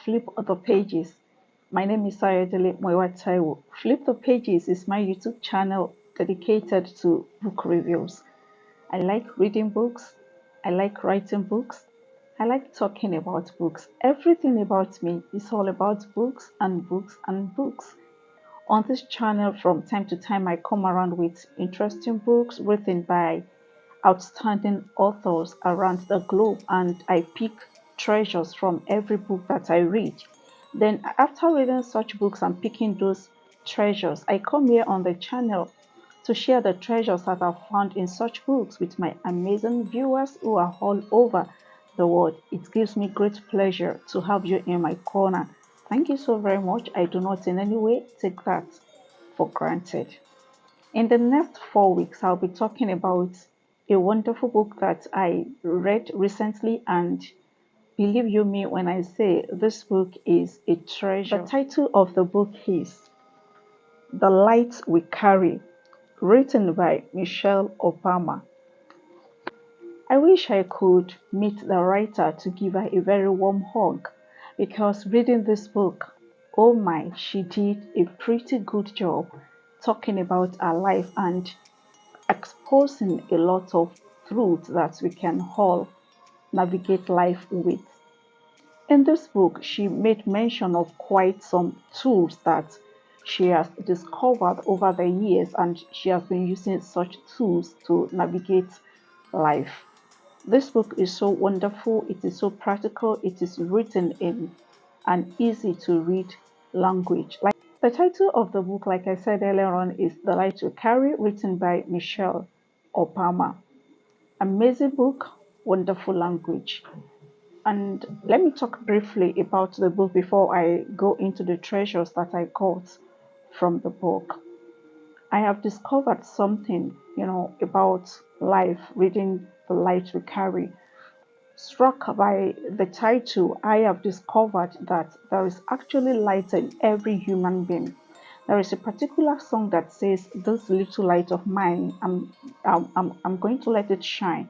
Flip the Pages. My name is Sayodele Mwewataiwo. Flip the Pages is my YouTube channel dedicated to book reviews. I like reading books. I like writing books. I like talking about books. Everything about me is all about books and books and books. On this channel, from time to time, I come around with interesting books written by outstanding authors around the globe, and I pick treasures from every book that I read. Then, after reading such books and picking those treasures, I come here on the channel to share the treasures that I've found in such books with my amazing viewers who are all over the world. It gives me great pleasure to have you in my corner. Thank you so very much. I do not in any way take that for granted. In the next 4 weeks, I'll be talking about a wonderful book that I read recently, and believe you me when I say this book is a treasure. The title of the book is The Light We Carry, written by Michelle Obama. I wish I could meet the writer to give her a very warm hug, because reading this book, oh my, she did a pretty good job talking about her life and exposing a lot of truths that we can all navigate life with. In this book, she made mention of quite some tools that she has discovered over the years, and she has been using such tools to navigate life. This book is so wonderful, it is so practical, it is written in an easy to read language. Like the title of the book, like I said earlier on, is The Light You Carry, written by Michelle Obama. Amazing book, wonderful language. And let me talk briefly about the book before I go into the treasures that I got from the book. I have discovered something, about life reading The Light We Carry. Struck by the title, I have discovered that there is actually light in every human being. There is a particular song that says, "This little light of mine, I'm going to let it shine.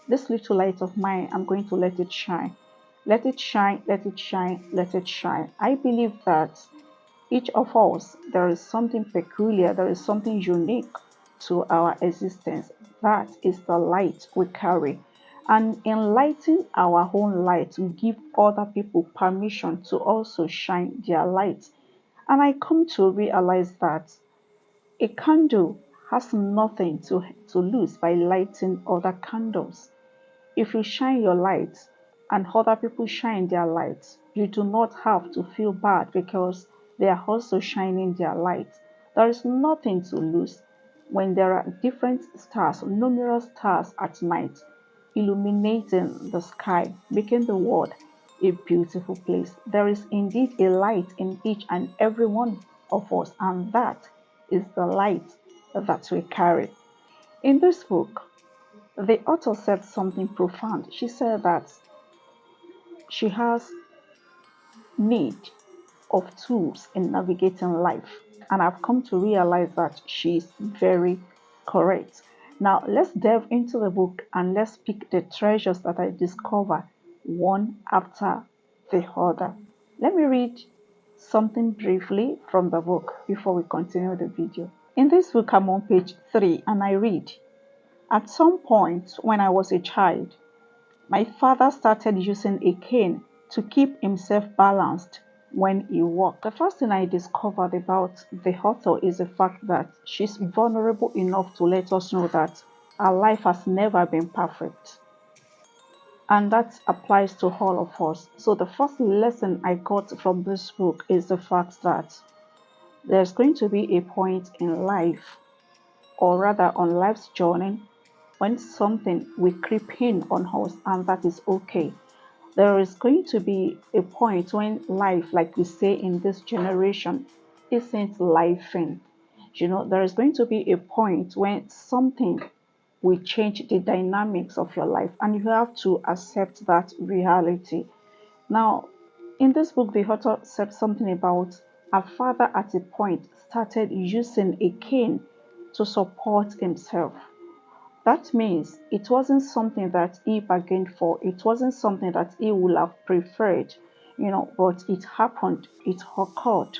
This little light of mine, I'm going to let it shine. Let it shine, let it shine, let it shine." I believe that each of us, there is something peculiar, there is something unique to our existence. That is the light we carry. And in lighting our own light, we give other people permission to also shine their light. And I come to realize that a candle has nothing to lose by lighting other candles. If you shine your light and other people shine their light, you do not have to feel bad because they are also shining their light. There is nothing to lose when there are different stars, numerous stars at night, illuminating the sky, making the world a beautiful place. There is indeed a light in each and every one of us, and that is the light that we carry. In this book, the author said something profound. She said that she has need of tools in navigating life, and I've come to realize that she's very correct. Now, let's delve into the book and let's pick the treasures that I discover one after the other. Let me read something briefly from the book before we continue the video. In this book, I'm on page 3 and I read, "At some point when I was a child, my father started using a cane to keep himself balanced when he walked." The first thing I discovered about the author is the fact that she's vulnerable enough to let us know that her life has never been perfect. And that applies to all of us. So the first lesson I got from this book is the fact that there's going to be a point in life, or rather on life's journey, when something will creep in on us, and that is okay. There is going to be a point when life, like we say in this generation, isn't lifing. There is going to be a point when something will change the dynamics of your life, and you have to accept that reality. Now, in this book, the author said something about her father at a point started using a cane to support himself. That means it wasn't something that he bargained for. It wasn't something that he would have preferred. but it happened, it occurred.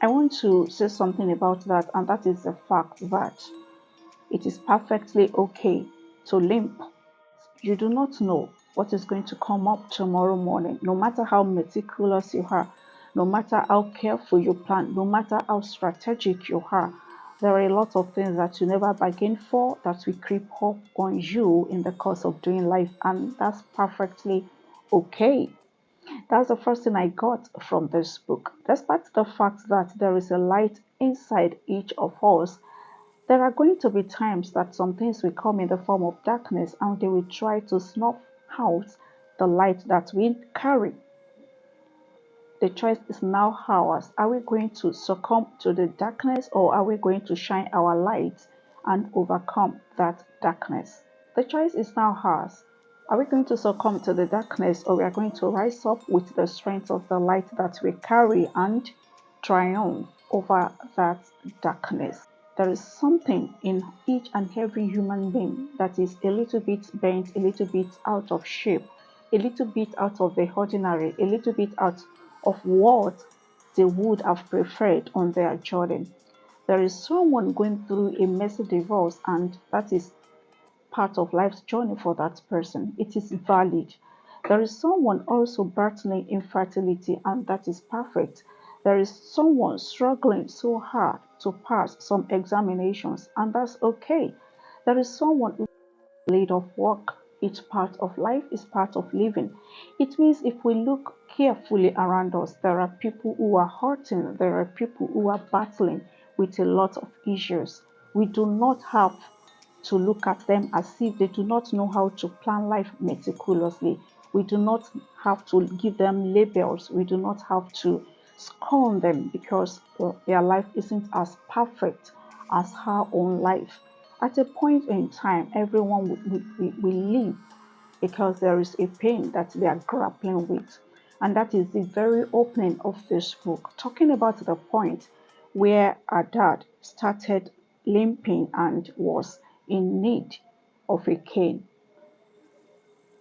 I want to say something about that, and that is the fact that it is perfectly okay to limp. You do not know what is going to come up tomorrow morning, no matter how meticulous you are, no matter how careful you plan, no matter how strategic you are. There are a lot of things that you never bargained for that will creep up on you in the course of doing life, and that's perfectly okay. That's the first thing I got from this book. Despite the fact that there is a light inside each of us, there are going to be times that some things will come in the form of darkness and they will try to snuff out the light that we carry. The choice is now ours. Are we going to succumb to the darkness, or are we going to shine our light and overcome that darkness? The choice is now ours. Are we going to succumb to the darkness, or we are going to rise up with the strength of the light that we carry and triumph over that darkness? There is something in each and every human being that is a little bit bent, a little bit out of shape, a little bit out of the ordinary, a little bit out of what they would have preferred on their journey. There is someone going through a messy divorce, and that is part of life's journey for that person. It is valid. There is someone also battling infertility, and that is perfect. There is someone struggling so hard to pass some examinations, and that's okay. There is someone who laid off work. It's part of life, it's part of living. It means if we look carefully around us, there are people who are hurting, there are people who are battling with a lot of issues. We do not have to look at them as if they do not know how to plan life meticulously. We do not have to give them labels. We do not have to scorn them because their life isn't as perfect as our own life. At a point in time, everyone will live because there is a pain that they are grappling with. And that is the very opening of this book, talking about the point where our dad started limping and was in need of a cane.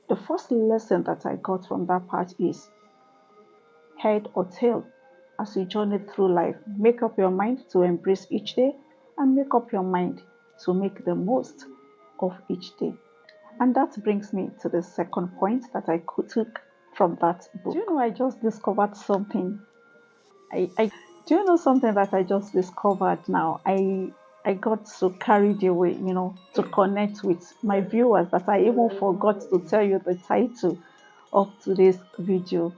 The first lesson that I got from that part is head or tail. As you journey through life, make up your mind to embrace each day and make up your mind to make the most of each day. And that brings me to the second point that I took from that book. Do you know I just discovered something? I do you know something that I just discovered now? I got so carried away, to connect with my viewers that I even forgot to tell you the title of today's video.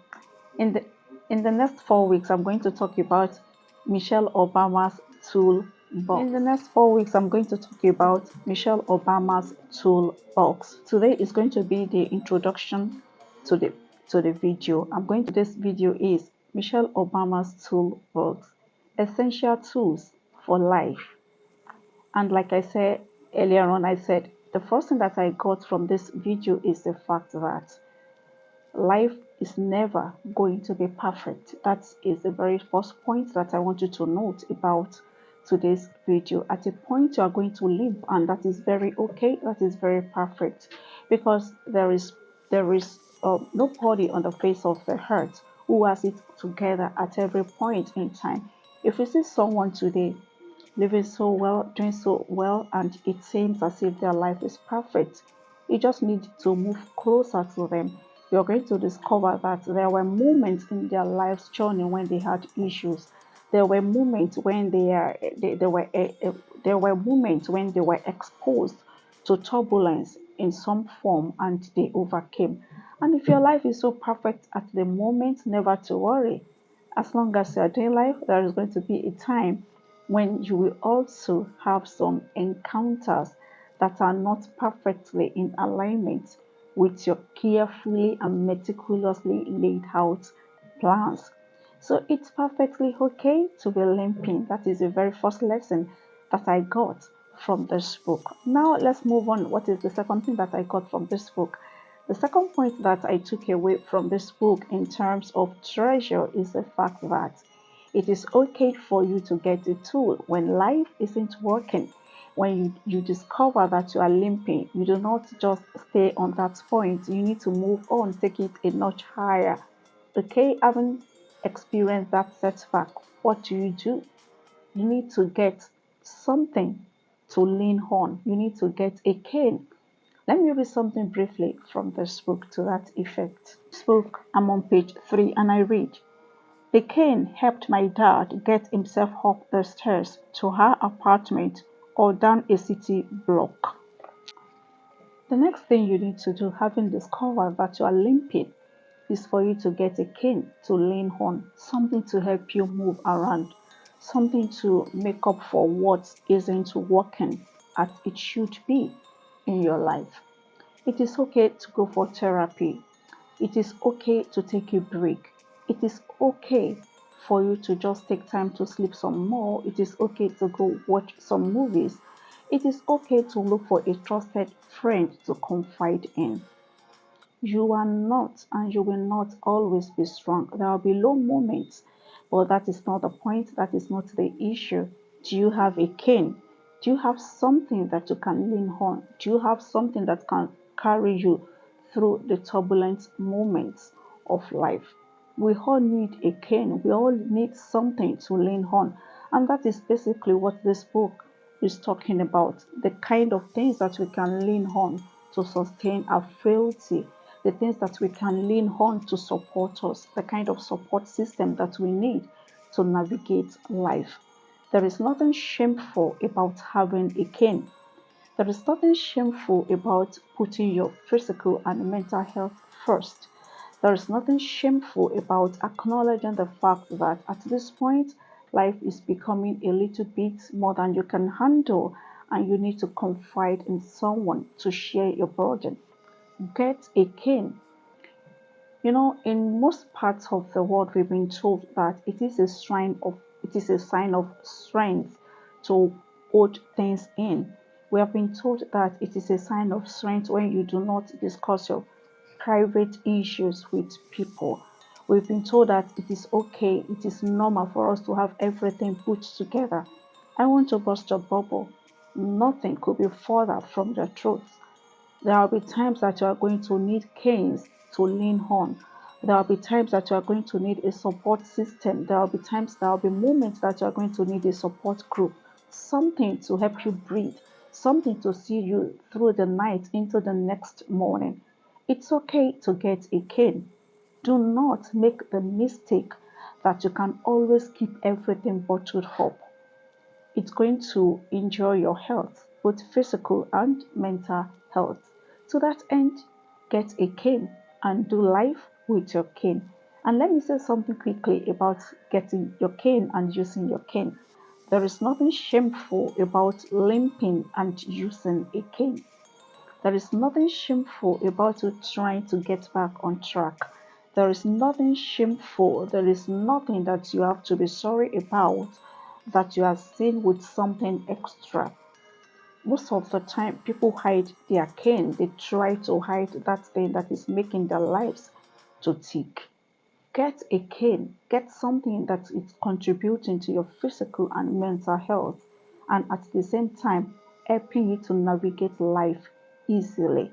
In the in the next 4 weeks, I'm going to talk about Michelle Obama's toolbox. In the next 4 weeks, I'm going to talk about Michelle Obama's toolbox. Today is going to be the introduction to the video. This video is Michelle Obama's toolbox, essential tools for life. And like I said earlier on, I said the first thing that I got from this video is the fact that life is never going to be perfect. That is the very first point that I want you to note about today's video. At a point you are going to live, and that is very okay, that is very perfect, because there is nobody on the face of the earth who has it together at every point in time. If you see someone today living so well, doing so well, and it seems as if their life is perfect, you just need to move closer to them. You're going to discover that there were moments in their life's journey when they had issues. There were moments when there were moments when they were exposed to turbulence in some form, and they overcame. And if your life is so perfect at the moment, never to worry. As long as you're doing life, there is going to be a time when you will also have some encounters that are not perfectly in alignment with your carefully and meticulously laid out plans. So it's perfectly okay to be limping. That is the very first lesson that I got from this book. Now let's move on. What is the second thing that I got from this book? The second point that I took away from this book in terms of treasure is the fact that it is okay for you to get a tool when life isn't working. When you discover that you are limping, you do not just stay on that point. You need to move on, take it a notch higher. Okay, having experienced that setback, what do? You need to get something to lean on. You need to get a cane. Let me read something briefly from this book to that effect. This book, I'm on page 3 and I read, the cane helped my dad get himself up the stairs to her apartment or down a city block. The next thing you need to do, having discovered that you are limping, is for you to get a cane to lean on, something to help you move around, something to make up for what isn't working as it should be in your life. It is okay to go for therapy. It is okay to take a break. It is okay for you to just take time to sleep some more. It is okay to go watch some movies. It is okay to look for a trusted friend to confide in. You are not and you will not always be strong. There will be low moments, but that is not the point. That is not the issue. Do you have a cane? Do you have something that you can lean on? Do you have something that can carry you through the turbulent moments of life? We all need a cane. We all need something to lean on. And that is basically what this book is talking about, the kind of things that we can lean on to sustain our frailty, the things that we can lean on to support us, the kind of support system that we need to navigate life. There is nothing shameful about having a cane. There is nothing shameful about putting your physical and mental health first. There is nothing shameful about acknowledging the fact that at this point, life is becoming a little bit more than you can handle, and you need to confide in someone to share your burden. Get a cane. In most parts of the world, we've been told that it is a sign of strength to hold things in. We have been told that it is a sign of strength when you do not discuss your private issues with people. We've been told that it is okay, it is normal for us to have everything put together. I want to burst your bubble. Nothing could be further from the truth. There will be times that you are going to need canes to lean on. There will be times that you are going to need a support system. There will be times, there will be moments that you are going to need a support group, something to help you breathe, something to see you through the night into the next morning. It's okay to get a cane. Do not make the mistake that you can always keep everything bottled up. It's going to injure your health, both physical and mental health. To that end, get a cane and do life with your cane. And let me say something quickly about getting your cane and using your cane. There is nothing shameful about limping and using a cane. There is nothing shameful about you trying to get back on track. There is nothing shameful. There is nothing that you have to be sorry about that you are seen with something extra. Most of the time, people hide their cane. They try to hide that thing that is making their lives to tick. Get a cane, get something that is contributing to your physical and mental health, and at the same time, helping you to navigate life easily.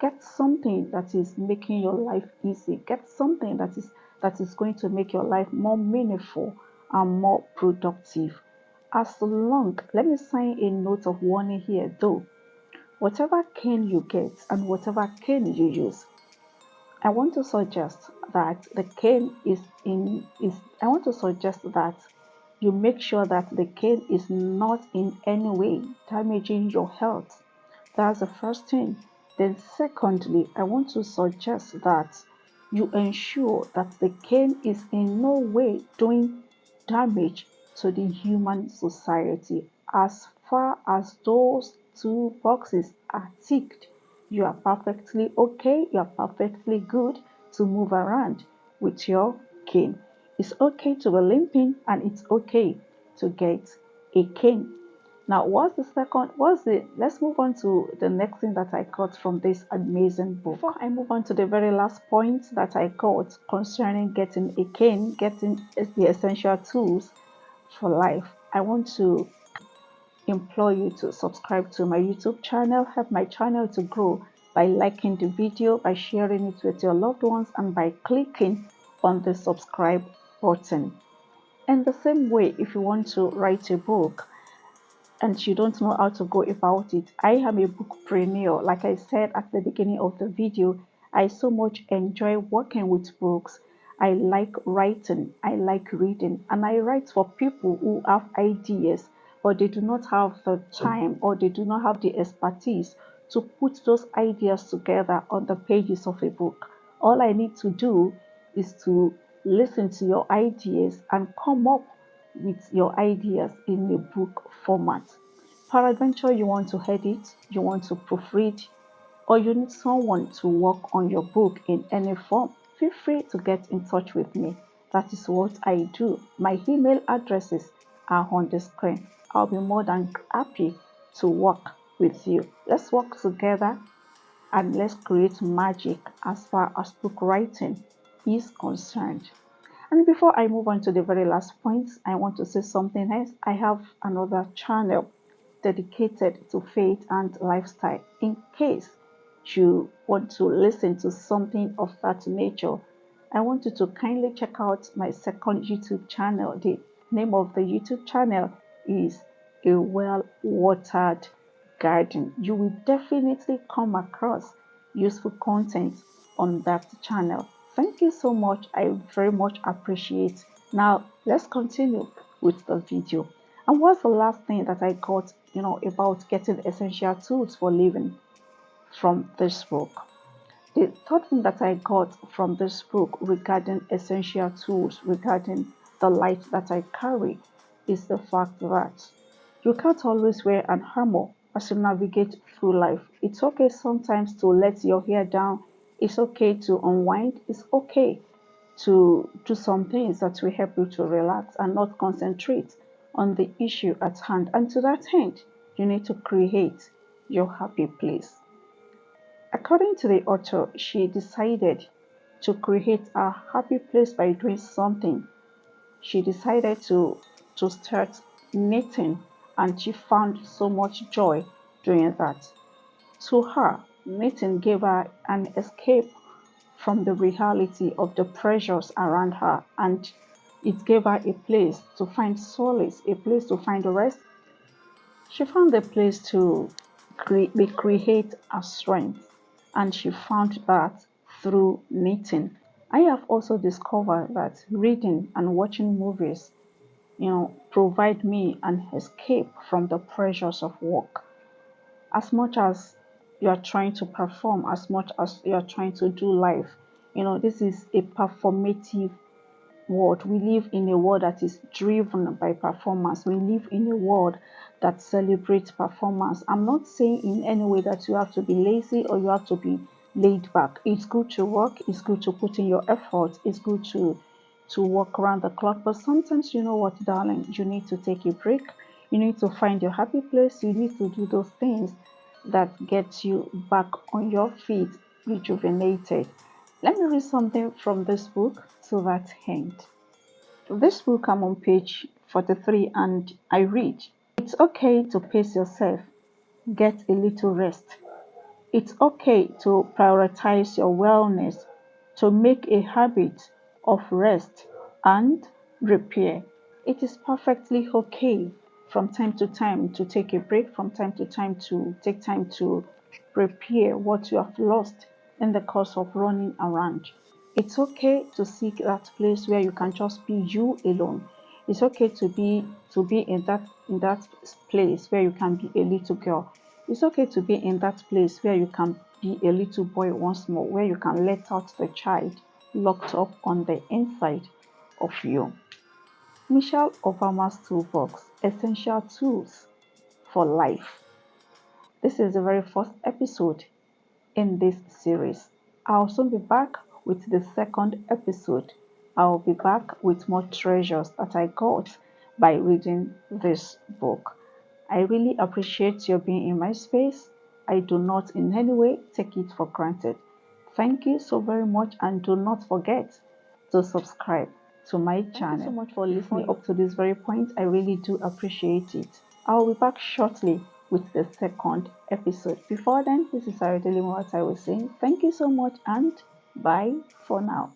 Get something that is making your life easy. Get something that is going to make your life more meaningful and more productive. As long, let me sign a note of warning here though. Whatever cane you get and whatever cane you use, I want to suggest that the cane is I want to suggest that you make sure that the cane is not in any way damaging your health. That's the first thing. Then secondly, I want to suggest that you ensure that the cane is in no way doing damage to the human society. As far as those two boxes are ticked, you are perfectly okay, you are perfectly good to move around with your cane. It's okay to be limping and it's okay to get a cane. Now, let's move on to the next thing that I got from this amazing book. Before I move on to the very last point that I got concerning getting a cane, getting the essential tools for life, I want to implore you to subscribe to my YouTube channel, help my channel to grow by liking the video, by sharing it with your loved ones, and by clicking on the subscribe button. In the same way, if you want to write a book and you don't know how to go about it, I am a bookpreneur. Like I said at the beginning of the video, I so much enjoy working with books. I like writing, I like reading, and I write for people who have ideas, but they do not have the time or they do not have the expertise to put those ideas together on the pages of a book. All I need to do is to listen to your ideas and come up with your ideas in a book format. Peradventure, you want to edit, you want to proofread, or you need someone to work on your book in any form, feel free to get in touch with me. That is what I do. My email addresses are on the screen. I'll be more than happy to work with you. Let's work together and let's create magic as far as book writing is concerned. And before I move on to the very last point, I want to say something else. I have another channel dedicated to faith and lifestyle. In case you want to listen to something of that nature, I want you to kindly check out my second YouTube channel. The name of the YouTube channel is A Well Watered Garden. You will definitely come across useful content on that channel. Thank you so much. I very much appreciate. Now let's continue with the video. And what's the last thing that I got, about getting essential tools for living from this book? The third thing that I got from this book regarding essential tools, regarding the light that I carry, is the fact that you can't always wear an armor as you navigate through life. It's okay sometimes to let your hair down. It's okay to unwind. It's okay to do some things that will help you to relax and not concentrate on the issue at hand. And to that end, you need to create your happy place. According to the author, she decided to create a happy place by doing something. She decided to start knitting, and she found so much joy doing that. To her, knitting gave her an escape from the reality of the pressures around her, and it gave her a place to find solace, a place to find rest. She found a place to recreate her strength, and she found that through knitting. I have also discovered that reading and watching movies, provide me an escape from the pressures of work. As much as you are trying to perform, as much as you are trying to do life, this is a performative world. We live in a world that is driven by performance. We live in a world that celebrates performance. I'm not saying in any way that you have to be lazy or you have to be laid back. It's good to work, it's good to put in your effort, it's good to work around the clock. But sometimes, you know what, darling, you need to take a break. You need to find your happy place. You need to do those things that get you back on your feet, rejuvenated. Let me read something from this book to that end. This book, I'm on page 43 and I read, "It's okay to pace yourself, get a little rest. It's okay to prioritize your wellness, to make a habit of rest and repair. It is perfectly okay from time to time to take a break, from time to time to take time to repair what you have lost in the course of running around. It's okay to seek that place where you can just be you alone. It's okay to be in that place where you can be a little girl. It's okay to be in that place where you can be a little boy once more, where you can let out the child locked up on the inside of you." Michelle Obama's Toolbox: Essential Tools for Life. This is the very first episode in this series. I'll soon be back with the second episode. I'll be back with more treasures that I got by reading this book. I really appreciate your being in my space. I do not in any way take it for granted. Thank you so very much, and do not forget to subscribe to my channel. Thank you so much for listening up to this very point. I really do appreciate it. I'll be back shortly with the second episode. Before then, this is Sarah Delimo, what I was saying. Thank you so much and bye for now.